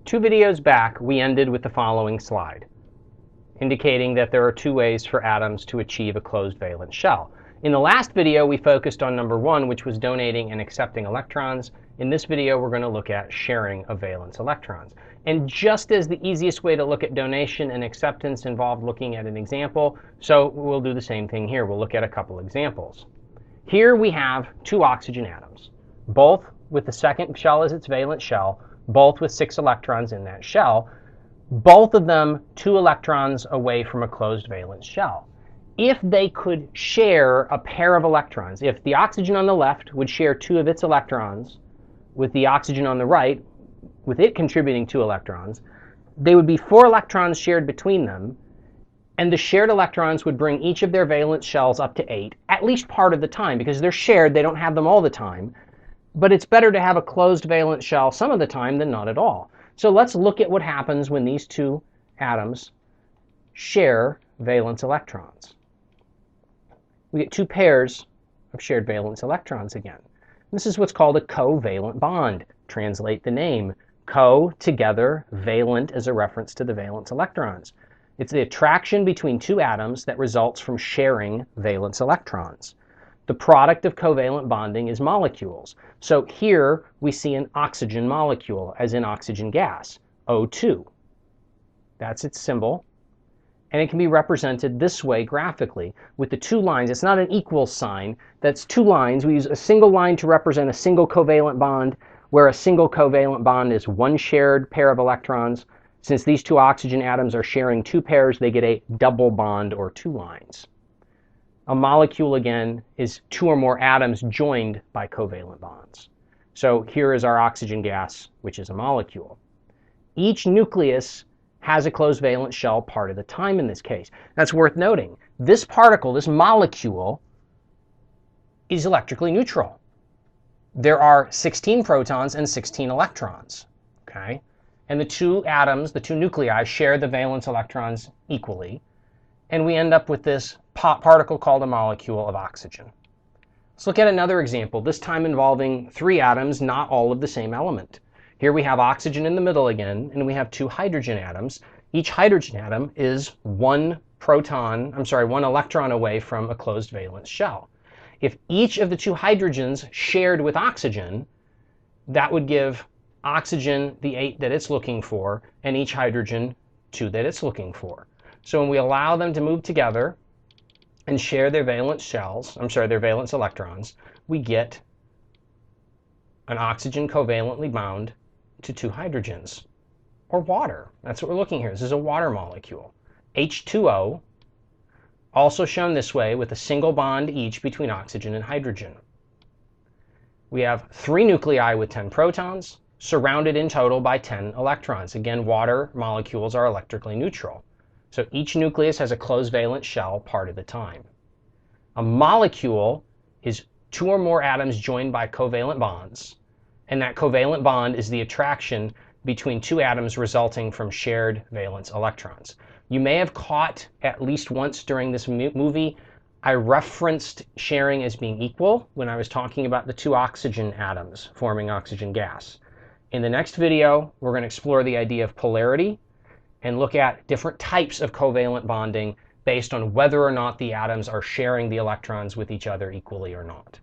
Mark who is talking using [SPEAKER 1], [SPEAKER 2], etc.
[SPEAKER 1] Two videos back, we ended with the following slide, indicating that there are two ways for atoms to achieve a closed valence shell. In the last video, we focused on number one, which was donating and accepting electrons. In this video, we're going to look at sharing of valence electrons. And just as the easiest way to look at donation and acceptance involved looking at an example, so we'll do the same thing here. We'll look at a couple examples. Here we have two oxygen atoms, both with the second shell as its valence shell, both with 6 electrons in that shell, both of them 2 electrons away from a closed valence shell. If they could share a pair of electrons, if the oxygen on the left would share 2 of its electrons with the oxygen on the right, with it contributing 2 electrons, they would be 4 electrons shared between them, and the shared electrons would bring each of their valence shells up to 8, at least part of the time, because they're shared, they don't have them all the time. But it's better to have a closed valence shell some of the time than not at all. So let's look at what happens when these two atoms share valence electrons. We get 2 pairs of shared valence electrons again. This is what's called a covalent bond. Translate the name. Co, together, valent is a reference to the valence electrons. It's the attraction between 2 atoms that results from sharing valence electrons. The product of covalent bonding is molecules. So here we see an oxygen molecule, as in oxygen gas, O2. That's its symbol. And it can be represented this way graphically with the 2 lines. It's not an equal sign. That's 2 lines. We use a single line to represent a single covalent bond, where a single covalent bond is 1 shared pair of electrons. Since these 2 oxygen atoms are sharing 2 pairs, they get a double bond or 2 lines. A molecule, again, is 2 or more atoms joined by covalent bonds. So here is our oxygen gas, which is a molecule. Each nucleus has a closed valence shell part of the time in this case. That's worth noting. This particle, this molecule, is electrically neutral. There are 16 protons and 16 electrons. Okay? And the 2 atoms, the 2 nuclei, share the valence electrons equally. And we end up with this particle called a molecule of oxygen. Let's look at another example, this time involving 3 atoms, not all of the same element. Here we have oxygen in the middle again, and we have 2 hydrogen atoms. Each hydrogen atom is 1 electron away from a closed valence shell. If each of the 2 hydrogens shared with oxygen, that would give oxygen the 8 that it's looking for, and each hydrogen 2 that it's looking for. So when we allow them to move together and share their valence electrons, we get an oxygen covalently bound to 2 hydrogens, or water. That's what we're looking here. This is a water molecule. H2O, also shown this way with a single bond each between oxygen and hydrogen. We have 3 nuclei with 10 protons, surrounded in total by 10 electrons. Again, water molecules are electrically neutral. So each nucleus has a closed valence shell part of the time. A molecule is 2 or more atoms joined by covalent bonds, and that covalent bond is the attraction between 2 atoms resulting from shared valence electrons. You may have caught at least once during this movie, I referenced sharing as being equal when I was talking about the 2 oxygen atoms forming oxygen gas. In the next video, we're going to explore the idea of polarity and look at different types of covalent bonding based on whether or not the atoms are sharing the electrons with each other equally or not.